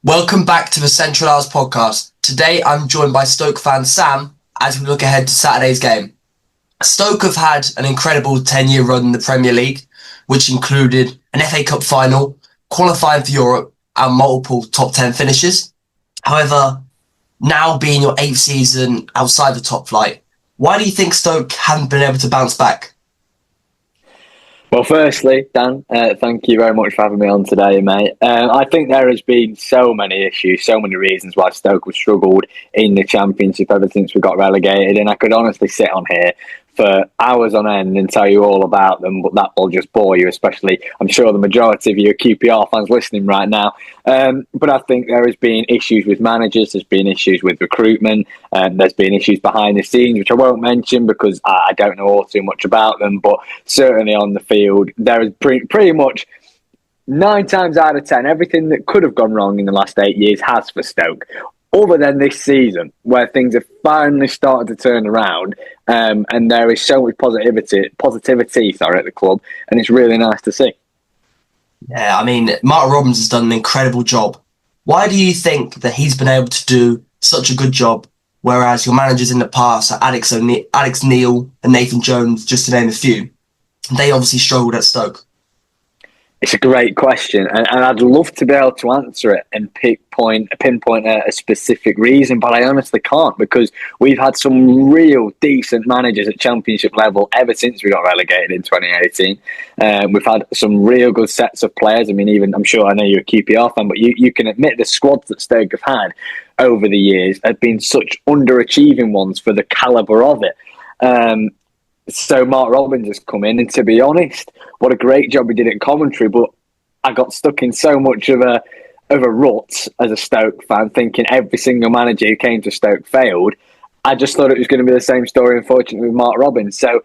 Welcome back to the Central Hours podcast. Today I'm joined by Stoke fan Sam as we look ahead to Saturday's game. Stoke have had an incredible 10-year run in the Premier League, which included an FA Cup final, qualifying for Europe and multiple top 10 finishes. However, now being your 8th season outside the top flight, why do you think Stoke haven't been able to bounce back? Well, firstly, Dan, thank you very much for having me on today, mate. I think there has been so many issues, so many reasons why Stoke have struggled in the Championship ever since we got relegated, and I could honestly sit on here for hours on end and tell you all about them, but that will just bore you, especially, I'm sure the majority of you are QPR fans listening right now. But I think there has been issues with managers, there's been issues with recruitment, there's been issues behind the scenes, which I won't mention because I don't know all too much about them, but certainly on the field, there is pretty much 9 times out of 10, everything that could have gone wrong in the last 8 years has for Stoke. Other than this season, where things have finally started to turn around, and there is so much positivity at the club, and it's really nice to see. Yeah, I mean, Mark Robbins has done an incredible job. Why do you think that he's been able to do such a good job, whereas your managers in the past, Alex Neil and Nathan Jones, just to name a few, they obviously struggled at Stoke? It's a great question, and I'd love to be able to answer it and pinpoint a specific reason, but I honestly can't, because we've had some real decent managers at Championship level ever since we got relegated in 2018. We've had some real good sets of players. I mean, even I know you're a QPR fan, but you can admit the squads that Stoke have had over the years have been such underachieving ones for the calibre of it. So Mark Robbins has come in, and to be honest, what a great job he did at commentary. But I got stuck in so much of a rut as a Stoke fan, thinking every single manager who came to Stoke failed. I just thought it was going to be the same story, unfortunately, with Mark Robbins. So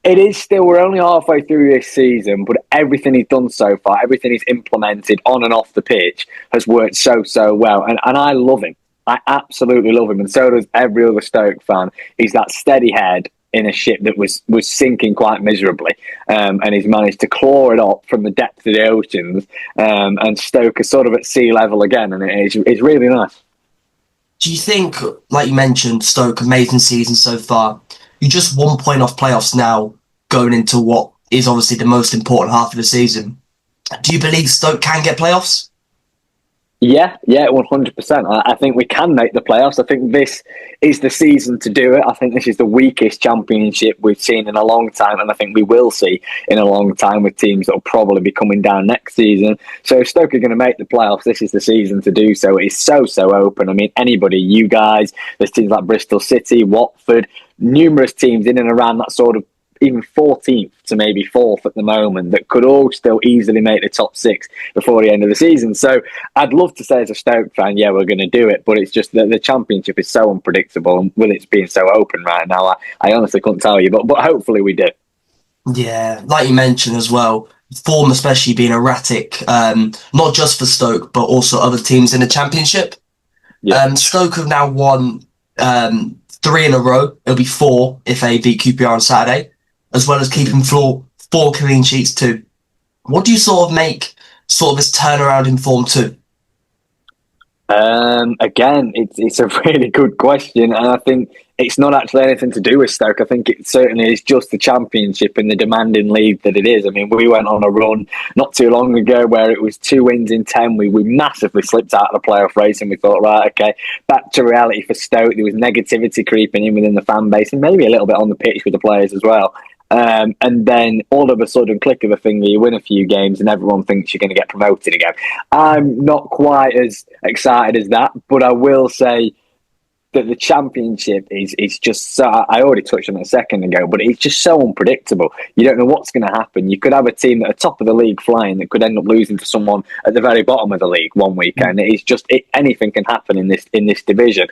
it is still, we're only halfway through this season, but everything he's done so far, everything he's implemented on and off the pitch has worked so well. And I love him. I absolutely love him. And so does every other Stoke fan. He's that steady head in a ship that was sinking quite miserably, and he's managed to claw it up from the depths of the oceans, and Stoke is sort of at sea level again, and it's really nice. Do you think, like you mentioned, Stoke, amazing season so far, you're just 1 point off playoffs now, going into what is obviously the most important half of the season. Do you believe Stoke can get playoffs? Yeah, 100%. I think we can make the playoffs. I think this is the season to do it. I think this is the weakest Championship we've seen in a long time, and I think we will see in a long time with teams that will probably be coming down next season. So if Stoke are going to make the playoffs, this is the season to do so. It's so open. I mean, anybody, you guys, there's teams like Bristol City, Watford, numerous teams in and around that sort of even 14th to maybe 4th at the moment that could all still easily make the top 6 before the end of the season. So I'd love to say as a Stoke fan, yeah, we're going to do it, but it's just that the Championship is so unpredictable, and with it being so open right now, I honestly couldn't tell you, but hopefully we do. Yeah, like you mentioned as well, form especially being erratic, not just for Stoke, but also other teams in the Championship. Yeah. Stoke have now won 3 in a row. It'll be 4 if they beat QPR on Saturday, as well as keeping 4 clean sheets too. What do you sort of make this turnaround in form too? Again, it's a really good question, and I think it's not actually anything to do with Stoke. I think it certainly is just the Championship and the demanding league that it is. I mean, we went on a run not too long ago where it was 2 wins in 10. We massively slipped out of the playoff race, and we thought, right, okay, back to reality for Stoke. There was negativity creeping in within the fan base, and maybe a little bit on the pitch with the players as well. And then all of a sudden, click of a finger, you win a few games and everyone thinks you're going to get promoted again. I'm not quite as excited as that, but I will say that the Championship is just so, I already touched on it a second ago, but it's just so unpredictable. You don't know what's going to happen. You could have a team that are top of the league flying that could end up losing to someone at the very bottom of the league one weekend. It's just, anything can happen in this division.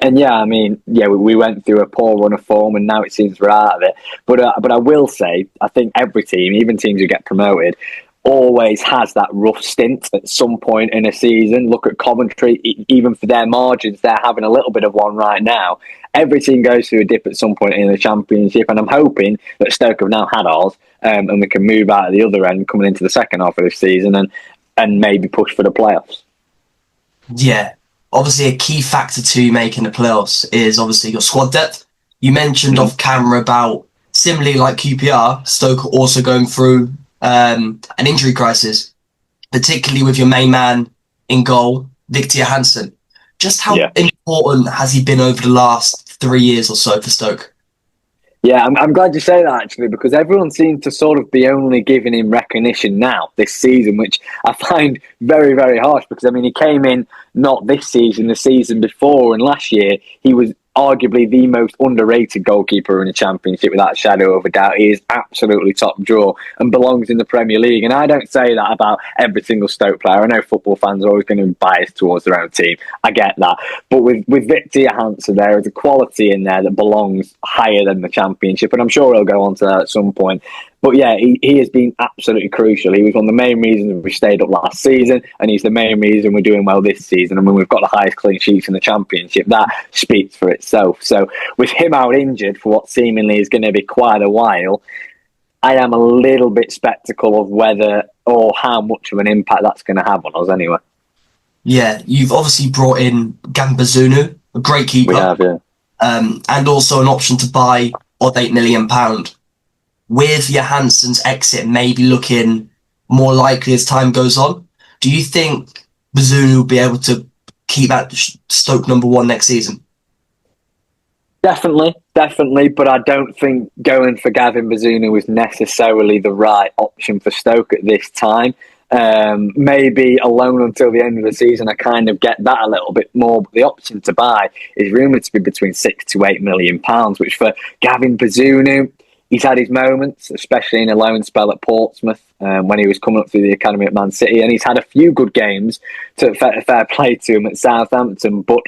And yeah, I mean, yeah, we went through a poor run of form, and now it seems we're out of it. But I will say, I think every team, even teams who get promoted, always has that rough stint at some point in a season. Look at Coventry, even for their margins, they're having a little bit of one right now. Every team goes through a dip at some point in the Championship, and I'm hoping that Stoke have now had ours, and we can move out of the other end coming into the second half of this season. And and maybe push for the playoffs. Yeah, obviously a key factor to making the playoffs is obviously your squad depth. You mentioned off camera about, similarly like QPR, Stoke also going through an injury crisis, particularly with your main man in goal, Victor Johansson. Just how important has he been over the last 3 years or so for Stoke? Yeah, I'm glad you say that, actually, because everyone seems to sort of be only giving him recognition now, this season, which I find very, very harsh, because, I mean, he came in not this season, the season before, and last year he was arguably the most underrated goalkeeper in the Championship, without a shadow of a doubt. He is absolutely top draw and belongs in the Premier League. And I don't say that about every single Stoke player. I know football fans are always going to be biased towards their own team. I get that. But with Victor Johansson, there is a quality in there that belongs higher than the Championship. And I'm sure he'll go on to that at some point. But yeah, he has been absolutely crucial. He was one of the main reasons we stayed up last season, and he's the main reason we're doing well this season. I mean, we've got the highest clean sheets in the Championship. That speaks for itself. So with him out injured for what seemingly is going to be quite a while, I am a little bit sceptical of whether or how much of an impact that's going to have on us anyway. Yeah, you've obviously brought in Gambazunu, a great keeper. We have, yeah. And also an option to buy of £8 million. With Johansson's exit maybe looking more likely as time goes on, do you think Bazunu will be able to keep at Stoke number one next season? Definitely, but I don't think going for Gavin Bazunu was necessarily the right option for Stoke at this time. Maybe a loan until the end of the season, I kind of get that a little bit more, but the option to buy is rumoured to be between £6 to £8 million, which for Gavin Bazunu, he's had his moments, especially in a loan spell at Portsmouth when he was coming up through the academy at Man City, and he's had a few good games, to fair play to him, at Southampton, but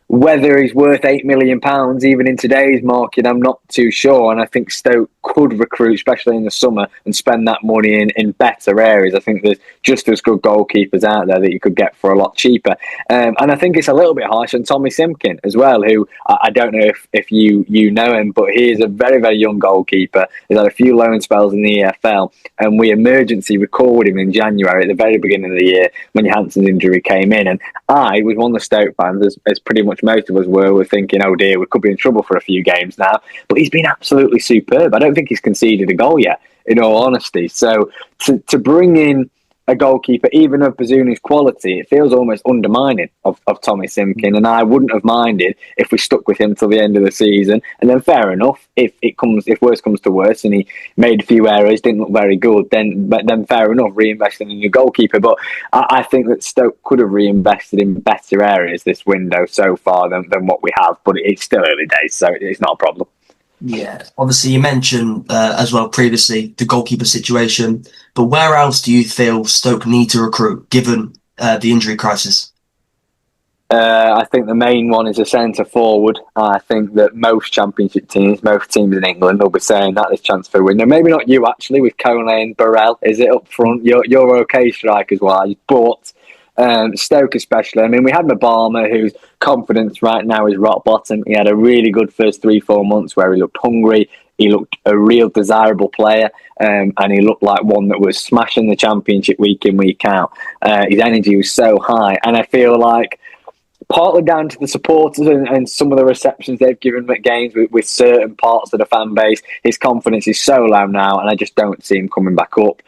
whether he's worth £8 million even in today's market, I'm not too sure. And I think Stoke could recruit, especially in the summer, and spend that money in better areas. I think there's just as good goalkeepers out there that you could get for a lot cheaper. And I think it's a little bit harsh on Tommy Simkin as well, who I don't know if you know him, but he is a very, very young goalkeeper. He's had a few loan spells in the EFL, and we emergency recalled him in January at the very beginning of the year when Johansson's injury came in. And I was one of the Stoke fans, as pretty much most of us were thinking, oh dear, we could be in trouble for a few games now. But he's been absolutely superb. I don't think he's conceded a goal yet, in all honesty. So to bring in a goalkeeper, even of Bazunu's quality, it feels almost undermining of Tommy Simkin. And I wouldn't have minded if we stuck with him till the end of the season. And then fair enough, if worse comes to worse and he made a few errors, didn't look very good, then fair enough, reinvest in a new goalkeeper. But I think that Stoke could have reinvested in better areas this window so far than what we have. But it's still early days, so it's not a problem. Yeah, obviously you mentioned as well previously the goalkeeper situation, but where else do you feel Stoke need to recruit given the injury crisis? I think the main one is a centre forward. I think that most Championship teams, most teams in England, will be saying that this transfer window. Maybe not you actually, with Kone and Burrell. Is it up front? You're okay strikers wise, but Stoke especially. I mean, we had Mabama, whose confidence right now is rock bottom. He had a really good first 3-4 months where he looked hungry. He looked a real desirable player, and he looked like one that was smashing the Championship week in, week out. His energy was so high, and I feel like partly down to the supporters and some of the receptions they've given him at games with certain parts of the fan base, his confidence is so low now, and I just don't see him coming back up.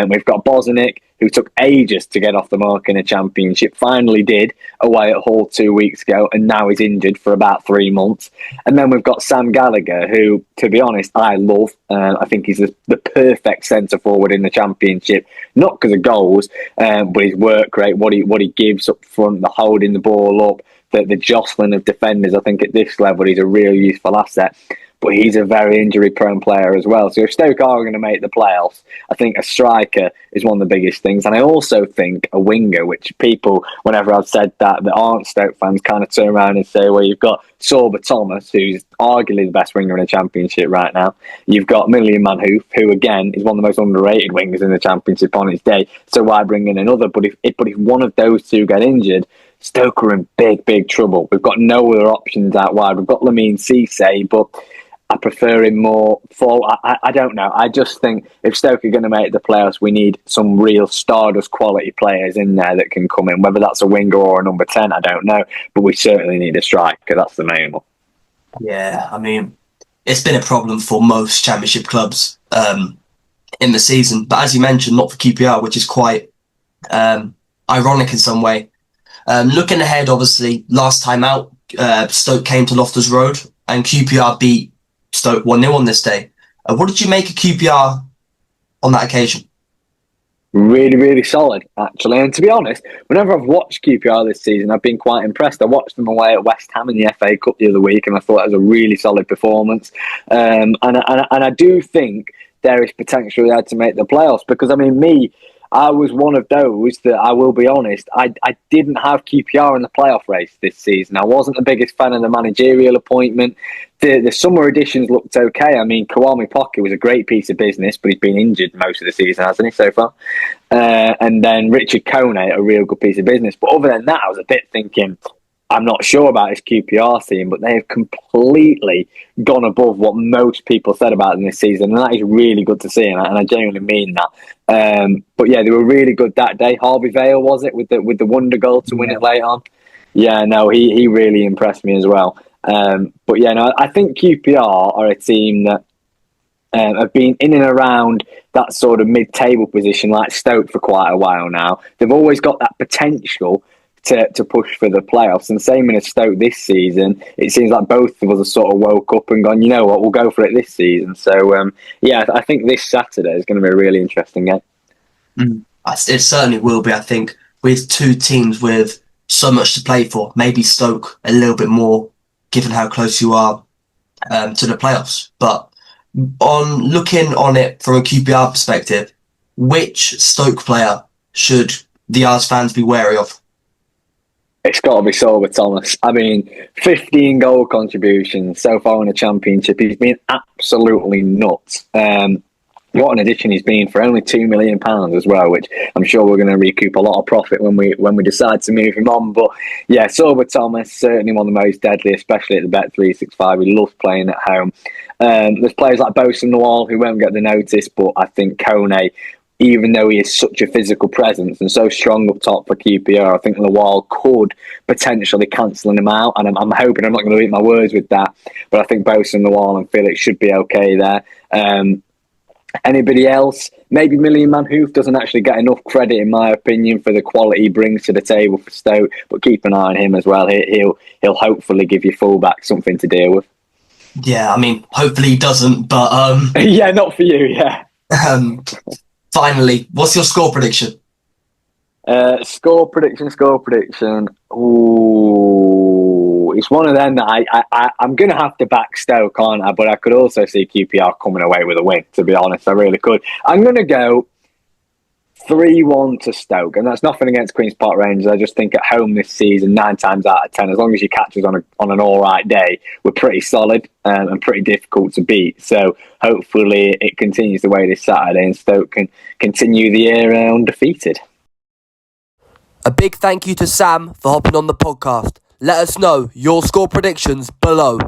We've got Bosniak, who took ages to get off the mark in a Championship, finally did away at Hull 2 weeks ago, and now he's injured for about 3 months. And then we've got Sam Gallagher, who, to be honest, I love. I think he's the perfect centre-forward in the Championship, not because of goals, but his work rate, what he gives up front, the holding the ball up, the jostling of defenders. I think at this level, he's a real useful asset. But he's a very injury-prone player as well. So if Stoke are going to make the playoffs, I think a striker is one of the biggest things. And I also think a winger, which people, whenever I've said that aren't Stoke fans, kind of turn around and say, well, you've got Sorba Thomas, who's arguably the best winger in the Championship right now. You've got Million Man who again, is one of the most underrated wingers in the Championship on its day. So why bring in another? But if one of those two get injured, Stoke are in big, big trouble. We've got no other options out wide. We've got Lamine Cisse, but I prefer him more for. I don't know. I just think if Stoke are going to make the playoffs, we need some real Stardust quality players in there that can come in. Whether that's a winger or a number 10, I don't know. But we certainly need a striker. That's the main one. Yeah, I mean, it's been a problem for most Championship clubs in the season. But as you mentioned, not for QPR, which is quite ironic in some way. Looking ahead, obviously, last time out, Stoke came to Loftus Road and QPR beat Stoke 1-0 on this day. What did you make of QPR on that occasion? Really, really solid, actually. And to be honest, whenever I've watched QPR this season, I've been quite impressed. I watched them away at West Ham in the FA Cup the other week, and I thought it was a really solid performance. And I do think there is potential there to make the playoffs because, I mean, I was one of those that, I will be honest, I didn't have QPR in the playoff race this season. I wasn't the biggest fan of the managerial appointment. The summer editions looked okay. I mean, Kwame Pocket was a great piece of business, but he's been injured most of the season, hasn't he, so far? And then Richard Kone, a real good piece of business. But other than that, I was a bit thinking, I'm not sure about this QPR team, but they have completely gone above what most people said about them this season, and that is really good to see, and I genuinely mean that. But yeah, they were really good that day. Harvey Vale, was it, with the wonder goal to win it late on? Yeah, no, he really impressed me as well. But yeah, no, I think QPR are a team that have been in and around that sort of mid-table position like Stoke for quite a while now. They've always got that potential to push for the playoffs. And same in Stoke this season, it seems like both of us have sort of woke up and gone, you know what, we'll go for it this season. So, yeah, I think this Saturday is going to be a really interesting game. It certainly will be, I think, with two teams with so much to play for. Maybe Stoke a little bit more, given how close you are to the playoffs. But on looking on it from a QPR perspective, which Stoke player should the Ars fans be wary of? It's got to be Sorba Thomas. I mean, 15 goal contributions so far in the Championship. He's been absolutely nuts. What an addition he's been for only £2 million as well, which I'm sure we're going to recoup a lot of profit when we decide to move him on. But yeah, Sorba Thomas, certainly one of the most deadly, especially at the Bet365. He loves playing at home. There's players like Bosun Nawal who won't get the notice, but I think Kone, even though he is such a physical presence and so strong up top for QPR, I think Nawal could potentially cancel him out. And I'm hoping I'm not going to eat my words with that. But I think Bosun Nawal and Felix should be okay there. Anybody else? Maybe Million Man Hoof doesn't actually get enough credit, in my opinion, for the quality he brings to the table for Stoke. But keep an eye on him as well. He'll hopefully give your fullback something to deal with. Yeah, I mean, hopefully he doesn't, but yeah, not for you. Yeah. Finally, what's your score prediction? Score prediction. Ooh, it's one of them that I'm going to have to back Stoke, aren't I? But I could also see QPR coming away with a win, to be honest. I really could. I'm going to go 3-1 to Stoke. And that's nothing against Queen's Park Rangers. I just think at home this season, 9 times out of 10, as long as you catch us on an all right day, we're pretty solid and pretty difficult to beat. So hopefully it continues the way this Saturday and Stoke can continue the year undefeated. A big thank you to Sam for hopping on the podcast. Let us know your score predictions below.